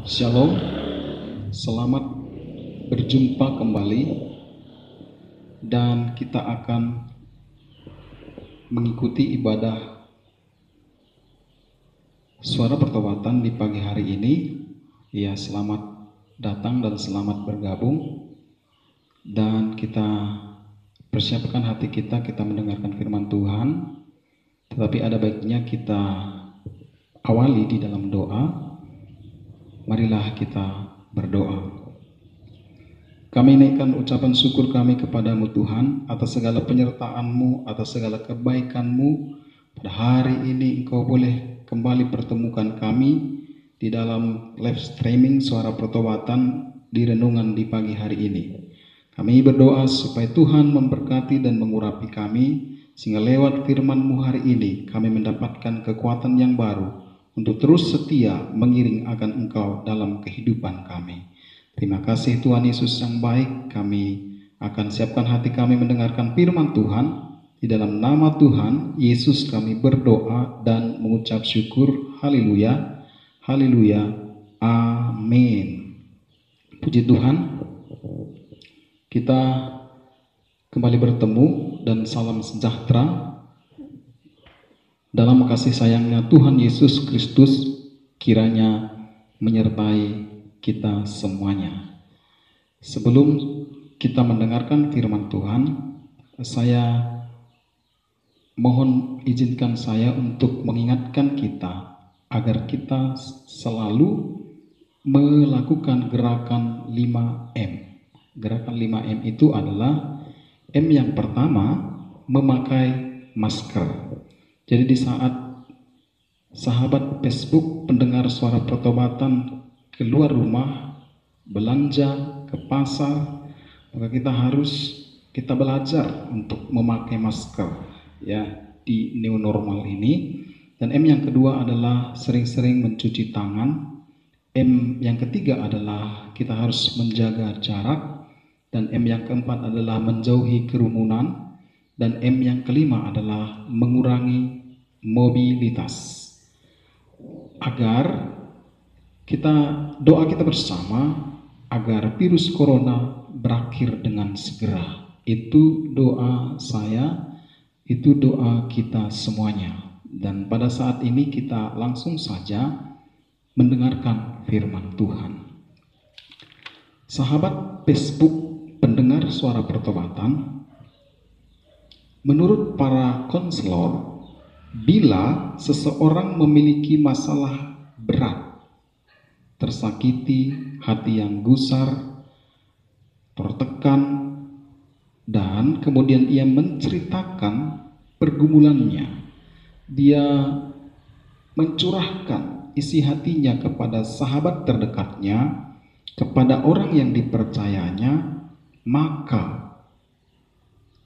Shalom, selamat berjumpa kembali dan kita akan mengikuti ibadah suara pertobatan di pagi hari ini. Ya, selamat datang dan selamat bergabung, dan kita persiapkan hati kita mendengarkan firman Tuhan. Tetapi ada baiknya kita awali di dalam doa. Marilah kita berdoa. Kami naikkan ucapan syukur kami kepadamu Tuhan atas segala penyertaan-Mu, atas segala kebaikan-Mu. Pada hari ini Engkau boleh kembali pertemukan kami di dalam live streaming suara pertobatan di renungan di pagi hari ini. Kami berdoa supaya Tuhan memberkati dan mengurapi kami, sehingga lewat firman-Mu hari ini kami mendapatkan kekuatan yang baru untuk terus setia mengiring akan Engkau dalam kehidupan kami. Terima kasih Tuhan Yesus yang baik. Kami akan siapkan hati kami mendengarkan firman Tuhan. Di dalam nama Tuhan Yesus kami berdoa dan mengucap syukur. Haleluya, haleluya, amin. Puji Tuhan, kita kembali bertemu dan salam sejahtera dalam kasih sayangnya Tuhan Yesus Kristus kiranya menyertai kita semuanya. Sebelum kita mendengarkan firman Tuhan, saya mohon izinkan saya untuk mengingatkan kita agar kita selalu melakukan gerakan 5M. Gerakan 5M itu adalah M yang pertama, memakai masker. Jadi di saat sahabat Facebook pendengar suara pertobatan keluar rumah, belanja ke pasar, maka kita belajar untuk memakai masker ya di new normal ini. Dan M yang kedua adalah sering-sering mencuci tangan. M yang ketiga adalah kita harus menjaga jarak. Dan M yang keempat adalah menjauhi kerumunan. Dan M yang kelima adalah mengurangi mobilitas. Agar doa kita bersama agar virus corona berakhir dengan segera. Itu doa saya, itu doa kita semuanya. Dan pada saat ini kita langsung saja mendengarkan firman Tuhan. Sahabat Facebook pendengar suara pertobatan, menurut para konselor, bila seseorang memiliki masalah berat, tersakiti, hati yang gusar, tertekan, dan kemudian ia menceritakan pergumulannya, dia mencurahkan isi hatinya kepada sahabat terdekatnya, kepada orang yang dipercayanya, maka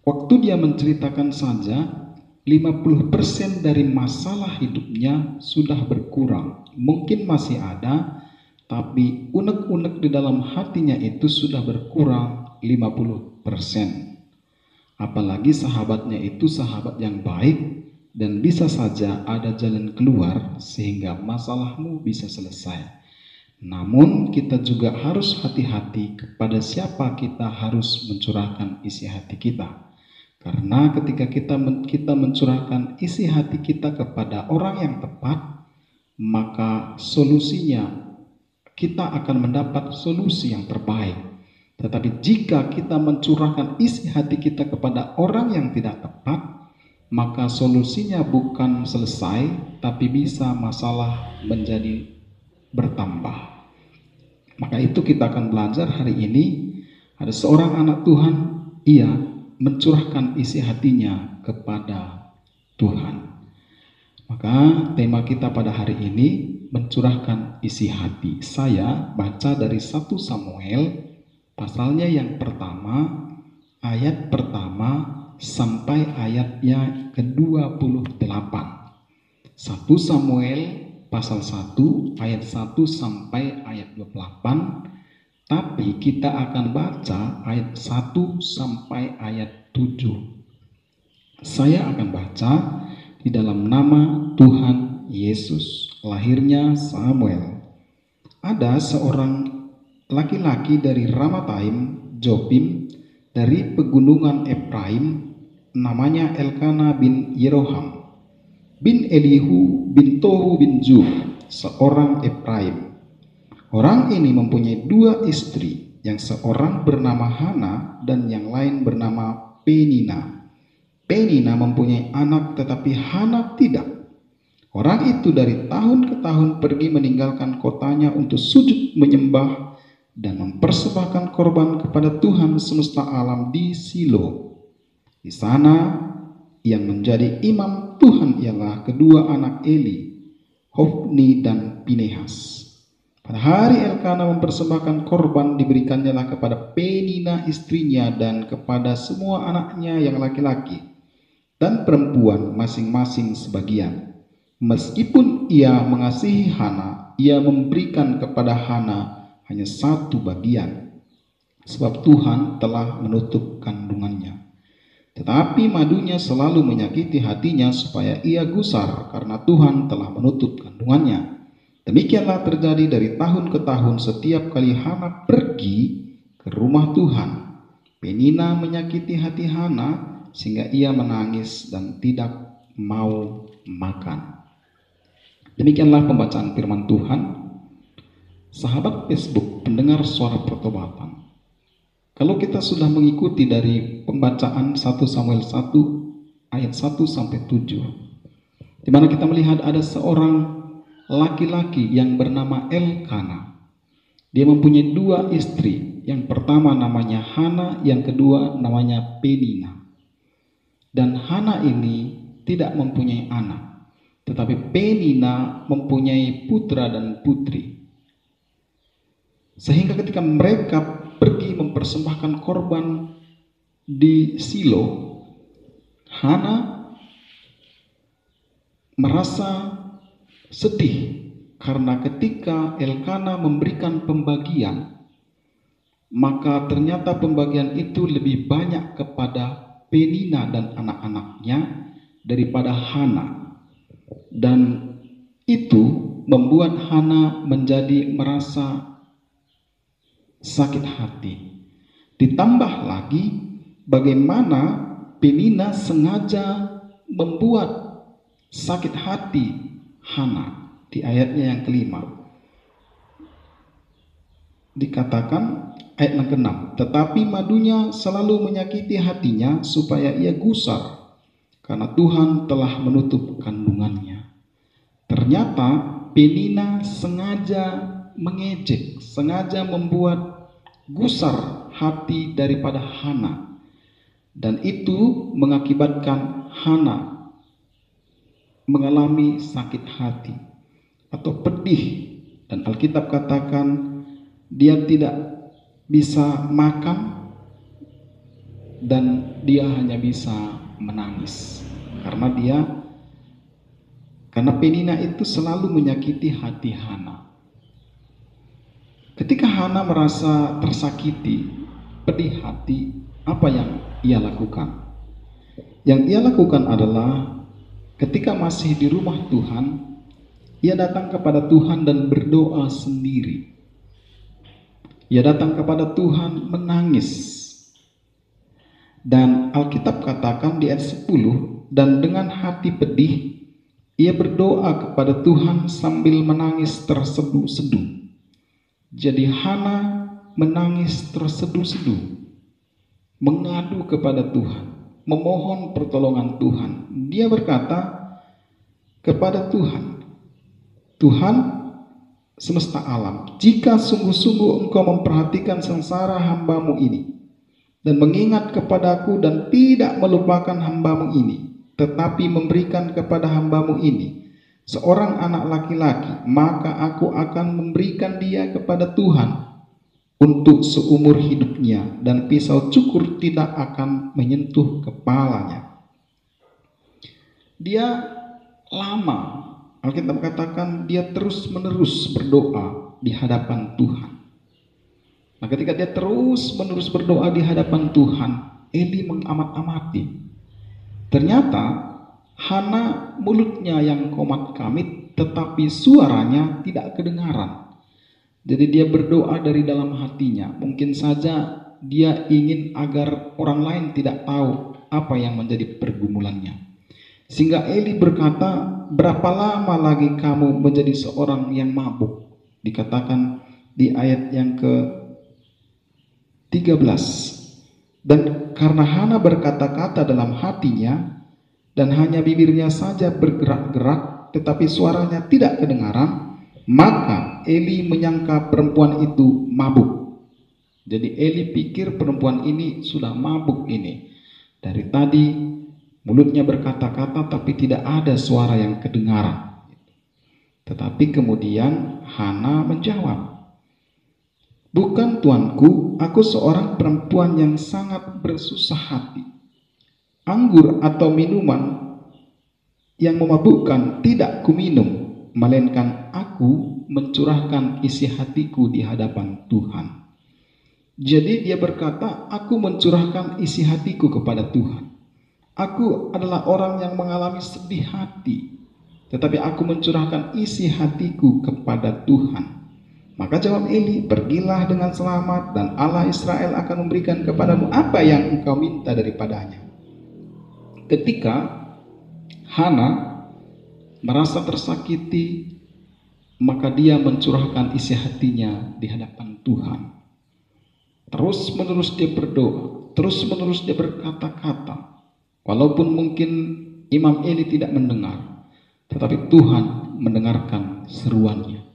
waktu dia menceritakan saja 50% dari masalah hidupnya sudah berkurang. Mungkin masih ada, tapi unek-unek di dalam hatinya itu sudah berkurang 50%. Apalagi sahabatnya itu sahabat yang baik dan bisa saja ada jalan keluar sehingga masalahmu bisa selesai. Namun kita juga harus hati-hati kepada siapa kita harus mencurahkan isi hati kita. Karena ketika kita mencurahkan isi hati kita kepada orang yang tepat, maka solusinya kita akan mendapat solusi yang terbaik. Tetapi jika kita mencurahkan isi hati kita kepada orang yang tidak tepat, maka solusinya bukan selesai, tapi bisa masalah menjadi bertambah. Maka itu kita akan belajar hari ini. Ada seorang anak Tuhan, ia mencurahkan isi hatinya kepada Tuhan. Maka tema kita pada hari ini mencurahkan isi hati. Saya baca dari 1 Samuel pasalnya yang pertama, ayat pertama sampai ayatnya ke-28. 1 Samuel pasal 1 ayat 1 sampai ayat 28. Tapi kita akan baca ayat 1 sampai ayat 7. Saya akan baca di dalam nama Tuhan Yesus. Lahirnya Samuel. ada seorang laki-laki dari Ramataim, Jopim, dari pegunungan Efraim, namanya Elkana bin Yeroham, bin Elihu, bin Tohu, bin Zuf, seorang Efraim. Orang ini mempunyai dua istri, yang seorang bernama Hana dan yang lain bernama Penina. Penina mempunyai anak tetapi Hana tidak. Orang itu dari tahun ke tahun pergi meninggalkan kotanya untuk sujud menyembah dan mempersembahkan korban kepada Tuhan semesta alam di Silo. Di sana yang menjadi imam Tuhan ialah kedua anak Eli, Hofni dan Pinehas. Pada hari Elkana mempersembahkan korban, diberikannya kepada Penina istrinya dan kepada semua anaknya yang laki-laki dan perempuan masing-masing sebagian. Meskipun ia mengasihi Hana, ia memberikan kepada Hana hanya satu bagian, sebab Tuhan telah menutup kandungannya. Tetapi madunya selalu menyakiti hatinya supaya ia gusar karena Tuhan telah menutup kandungannya. Demikianlah terjadi dari tahun ke tahun setiap kali Hana pergi ke rumah Tuhan. Penina menyakiti hati Hana sehingga ia menangis dan tidak mau makan. Demikianlah pembacaan firman Tuhan. Sahabat Facebook, pendengar suara pertobatan, kalau kita sudah mengikuti dari pembacaan 1 Samuel 1 ayat 1 sampai 7, di mana kita melihat ada seorang laki-laki yang bernama Elkana. Dia mempunyai dua istri. Yang pertama namanya Hana, yang kedua namanya Penina. Dan Hana ini tidak mempunyai anak, tetapi Penina mempunyai putra dan putri. Sehingga ketika mereka pergi mempersembahkan korban di Silo, Hana merasa sedih karena ketika Elkana memberikan pembagian, maka ternyata pembagian itu lebih banyak kepada Penina dan anak-anaknya daripada Hana. Dan itu membuat Hana menjadi merasa sakit hati. Ditambah lagi bagaimana Penina sengaja membuat sakit hati Hana. Di ayatnya yang kelima dikatakan, ayat yang ke-6, tetapi madunya selalu menyakiti hatinya supaya ia gusar karena Tuhan telah menutup kandungannya. Ternyata Penina sengaja mengejek, sengaja membuat gusar hati daripada Hana. Dan itu mengakibatkan Hana mengalami sakit hati atau pedih. Dan Alkitab katakan dia tidak bisa makan dan dia hanya bisa menangis karena Penina itu selalu menyakiti hati Hana. Ketika Hana merasa tersakiti, pedih hati, apa yang ia lakukan? Yang ia lakukan adalah ketika masih di rumah Tuhan, ia datang kepada Tuhan dan berdoa sendiri. Ia datang kepada Tuhan menangis. Dan Alkitab katakan di ayat 10, dan dengan hati pedih ia berdoa kepada Tuhan sambil menangis terseduh-seduh. Jadi Hana menangis terseduh-seduh, mengadu kepada Tuhan, memohon pertolongan Tuhan. Dia berkata kepada Tuhan, Tuhan semesta alam, jika sungguh-sungguh Engkau memperhatikan sengsara hamba-Mu ini dan mengingat kepadaku dan tidak melupakan hamba-Mu ini, tetapi memberikan kepada hamba-Mu ini seorang anak laki-laki, maka aku akan memberikan dia kepada Tuhan untuk seumur hidupnya, dan pisau cukur tidak akan menyentuh kepalanya. Dia lama, Alkitab katakan dia terus-menerus berdoa di hadapan Tuhan. Nah, ketika dia terus-menerus berdoa di hadapan Tuhan, Eli mengamat-amati. Ternyata Hana mulutnya yang komat kamit, tetapi suaranya tidak kedengaran. Jadi dia berdoa dari dalam hatinya. Mungkin saja dia ingin agar orang lain tidak tahu apa yang menjadi pergumulannya. Sehingga Eli berkata, berapa lama lagi kamu menjadi seorang yang mabuk? Dikatakan di ayat yang ke-13. Dan karena Hana berkata-kata dalam hatinya, dan hanya bibirnya saja bergerak-gerak, tetapi suaranya tidak kedengaran, maka Eli menyangka perempuan itu mabuk. Jadi Eli pikir perempuan ini sudah mabuk ini. Dari tadi mulutnya berkata-kata tapi tidak ada suara yang kedengaran. Tetapi kemudian Hana menjawab, bukan tuanku, aku seorang perempuan yang sangat bersusah hati. Anggur atau minuman yang memabukkan tidak kuminum, melainkan aku mencurahkan isi hatiku di hadapan Tuhan. Jadi dia berkata, aku mencurahkan isi hatiku kepada Tuhan. Aku adalah orang yang mengalami sedih hati, tetapi aku mencurahkan isi hatiku kepada Tuhan. Maka jawab Eli, pergilah dengan selamat dan Allah Israel akan memberikan kepadamu apa yang engkau minta daripadanya. Ketika Hana merasa tersakiti, maka dia mencurahkan isi hatinya di hadapan Tuhan. Terus menerus dia berdoa, terus menerus dia berkata-kata. Walaupun mungkin Imam Eli tidak mendengar, tetapi Tuhan mendengarkan seruannya.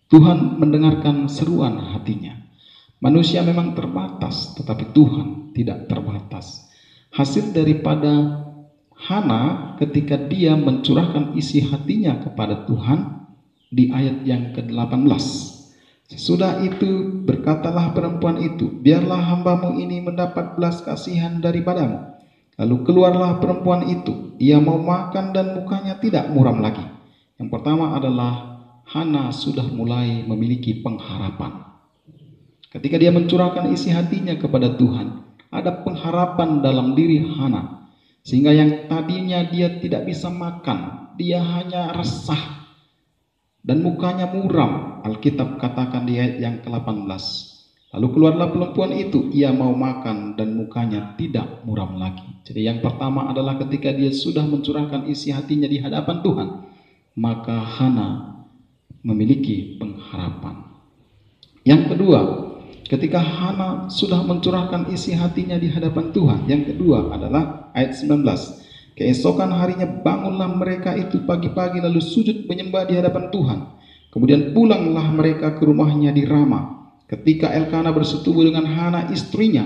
Tuhan mendengarkan seruan hatinya. Manusia memang terbatas, tetapi Tuhan tidak terbatas. Hasil daripada Hana ketika dia mencurahkan isi hatinya kepada Tuhan di ayat yang ke-18. Sesudah itu berkatalah perempuan itu, biarlah hambamu ini mendapat belas kasihan daripadamu. Lalu keluarlah perempuan itu, ia mau makan dan mukanya tidak muram lagi. Yang pertama adalah Hana sudah mulai memiliki pengharapan. Ketika dia mencurahkan isi hatinya kepada Tuhan, ada pengharapan dalam diri Hana. Sehingga yang tadinya dia tidak bisa makan, dia hanya resah dan mukanya muram. Alkitab katakan di ayat yang ke-18. Lalu keluarlah perempuan itu, ia mau makan dan mukanya tidak muram lagi. Jadi yang pertama adalah ketika dia sudah mencurahkan isi hatinya di hadapan Tuhan, maka Hana memiliki pengharapan. Yang kedua, ketika Hana sudah mencurahkan isi hatinya di hadapan Tuhan, yang kedua adalah ayat 19. Keesokan harinya bangunlah mereka itu pagi-pagi lalu sujud menyembah di hadapan Tuhan. Kemudian pulanglah mereka ke rumahnya di Rama. Ketika Elkana bersetubuh dengan Hana istrinya,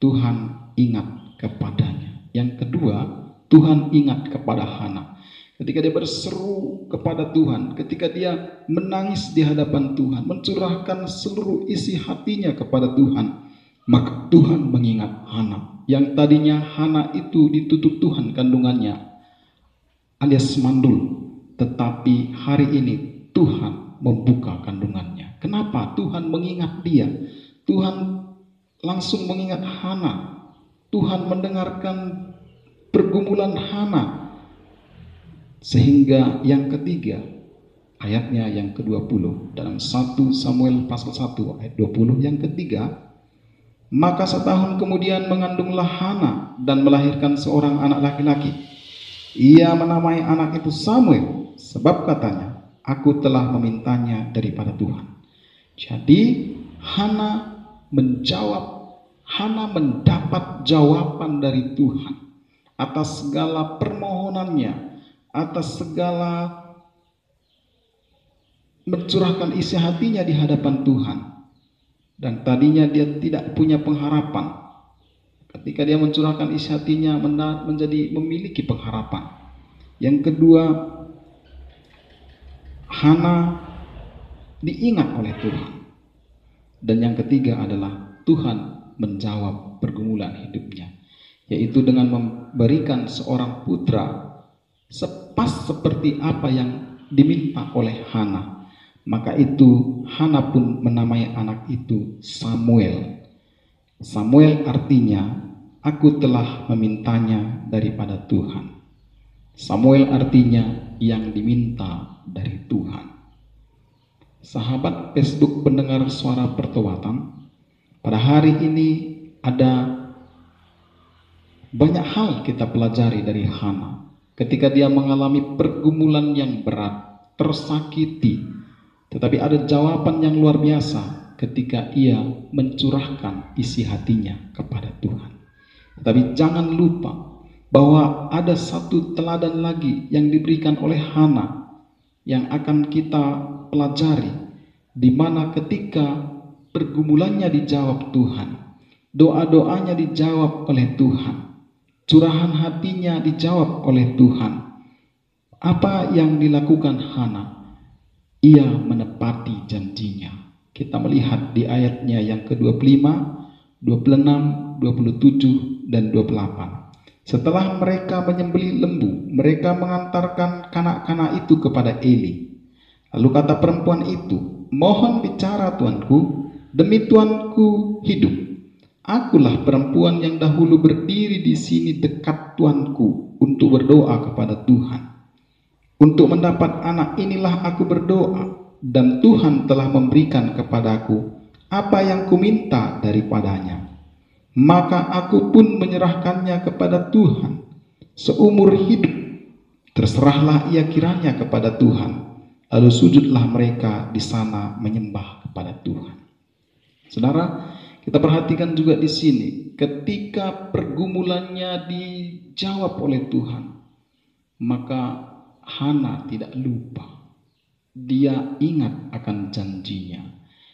Tuhan ingat kepadanya. Yang kedua, Tuhan ingat kepada Hana. Ketika dia berseru kepada Tuhan, ketika dia menangis di hadapan Tuhan, mencurahkan seluruh isi hatinya kepada Tuhan, maka Tuhan mengingat Hana. Yang tadinya Hana itu ditutup Tuhan kandungannya, alias mandul, tetapi hari ini Tuhan membuka kandungannya. Kenapa? Tuhan mengingat dia. Tuhan langsung mengingat Hana. Tuhan mendengarkan pergumulan Hana. Sehingga yang ketiga, ayatnya yang ke-20 dalam 1 Samuel pasal 1 ayat 20, yang ketiga, maka setahun kemudian mengandunglah Hana dan melahirkan seorang anak laki-laki. Ia menamai anak itu Samuel, sebab katanya, aku telah memintanya daripada Tuhan. Jadi Hana mendapat jawaban dari Tuhan atas segala permohonannya, atas segala mencurahkan isi hatinya di hadapan Tuhan. Dan tadinya dia tidak punya pengharapan. Ketika dia mencurahkan isi hatinya menjadi memiliki pengharapan. Yang kedua, Hana diingat oleh Tuhan. Dan yang ketiga adalah Tuhan menjawab pergumulan hidupnya, yaitu dengan memberikan seorang putra sepas seperti apa yang diminta oleh Hana. Maka itu Hana pun menamai anak itu Samuel. Samuel artinya aku telah memintanya daripada Tuhan. Samuel artinya yang diminta dari Tuhan. sahabat Facebook pendengar suara pertobatan, pada hari ini ada banyak hal kita pelajari dari Hana. Ketika dia mengalami pergumulan yang berat, tersakiti, tetapi ada jawaban yang luar biasa ketika ia mencurahkan isi hatinya kepada Tuhan. Tetapi jangan lupa bahwa ada satu teladan lagi yang diberikan oleh Hana yang akan kita pelajari, di mana ketika pergumulannya dijawab Tuhan, doa-doanya dijawab oleh Tuhan, curahan hatinya dijawab oleh Tuhan. Apa yang dilakukan Hana? Ia menepati janjinya. Kita melihat di ayatnya yang ke-25, 26, 27, dan 28. Setelah mereka menyembelih lembu, mereka mengantarkan kanak-kanak itu kepada Eli. Lalu kata perempuan itu, "Mohon bicara tuanku, demi tuanku hidup. Akulah perempuan yang dahulu berdiri di sini dekat tuanku untuk berdoa kepada Tuhan. Untuk mendapat anak inilah aku berdoa, dan Tuhan telah memberikan kepadaku apa yang kuminta daripadanya. Maka aku pun menyerahkannya kepada Tuhan seumur hidup. Terserahlah ia kiranya kepada Tuhan." Lalu sujudlah mereka di sana menyembah kepada Tuhan. Saudara, kita perhatikan juga di sini, ketika pergumulannya dijawab oleh Tuhan, maka Hana tidak lupa. Dia ingat akan janjinya.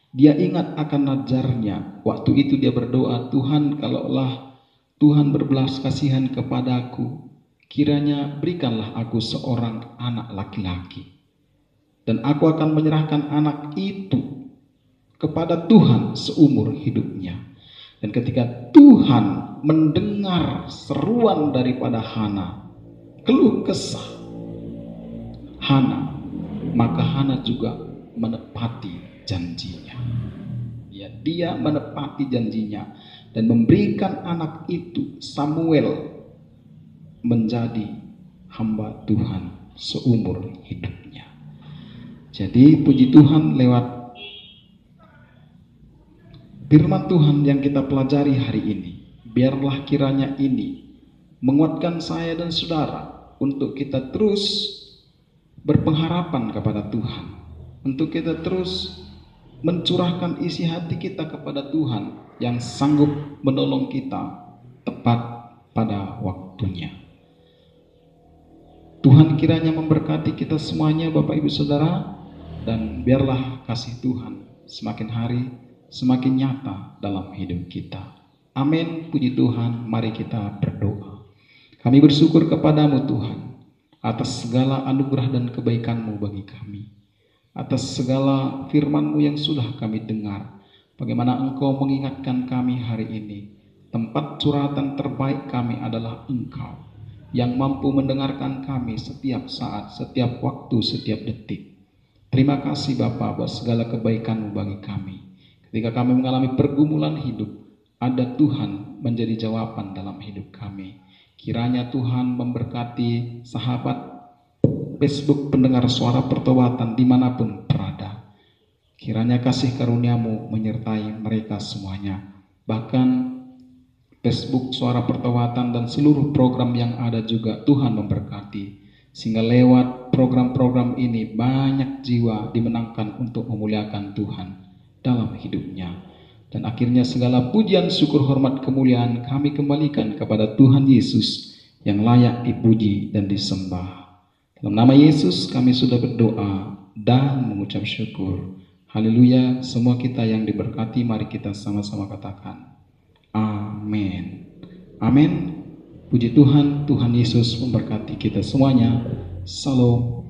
Dia ingat akan najarnya. Waktu itu dia berdoa, "Tuhan, kalaulah Tuhan berbelas kasihan kepadaku, kiranya berikanlah aku seorang anak laki-laki. Dan aku akan menyerahkan anak itu kepada Tuhan seumur hidupnya." Dan ketika Tuhan mendengar seruan daripada Hana, keluh kesah Hana, maka Hana juga menepati janjinya. Ya, dia menepati janjinya dan memberikan anak itu, Samuel, menjadi hamba Tuhan seumur hidupnya. Jadi puji Tuhan, lewat firman Tuhan yang kita pelajari hari ini, biarlah kiranya ini menguatkan saya dan saudara untuk kita terus berpengharapan kepada Tuhan, untuk kita terus mencurahkan isi hati kita kepada Tuhan yang sanggup menolong kita tepat pada waktunya. Tuhan kiranya memberkati kita semuanya, Bapak Ibu Saudara, dan biarlah kasih Tuhan semakin hari semakin nyata dalam hidup kita. Amin. Puji Tuhan. Mari kita berdoa. Kami bersyukur kepadamu Tuhan atas segala anugerah dan kebaikan-Mu bagi kami, atas segala firman-Mu yang sudah kami dengar, bagaimana Engkau mengingatkan kami hari ini, tempat curhatan terbaik kami adalah Engkau, yang mampu mendengarkan kami setiap saat, setiap waktu, setiap detik. Terima kasih Bapa buat segala kebaikan-Mu bagi kami. Ketika kami mengalami pergumulan hidup, ada Tuhan menjadi jawaban dalam hidup kami. Kiranya Tuhan memberkati sahabat Facebook pendengar suara pertobatan dimanapun berada. Kiranya kasih karunia-Mu menyertai mereka semuanya. Bahkan Facebook suara pertobatan dan seluruh program yang ada juga Tuhan memberkati. Sehingga lewat program-program ini banyak jiwa dimenangkan untuk memuliakan Tuhan dalam hidupnya. Dan akhirnya segala pujian, syukur, hormat, kemuliaan kami kembalikan kepada Tuhan Yesus yang layak dipuji dan disembah. Dalam nama Yesus kami sudah berdoa dan mengucap syukur. Haleluya. Semua kita yang diberkati, mari kita sama-sama katakan amin. Amin. Puji Tuhan, Tuhan Yesus memberkati kita semuanya. Salam.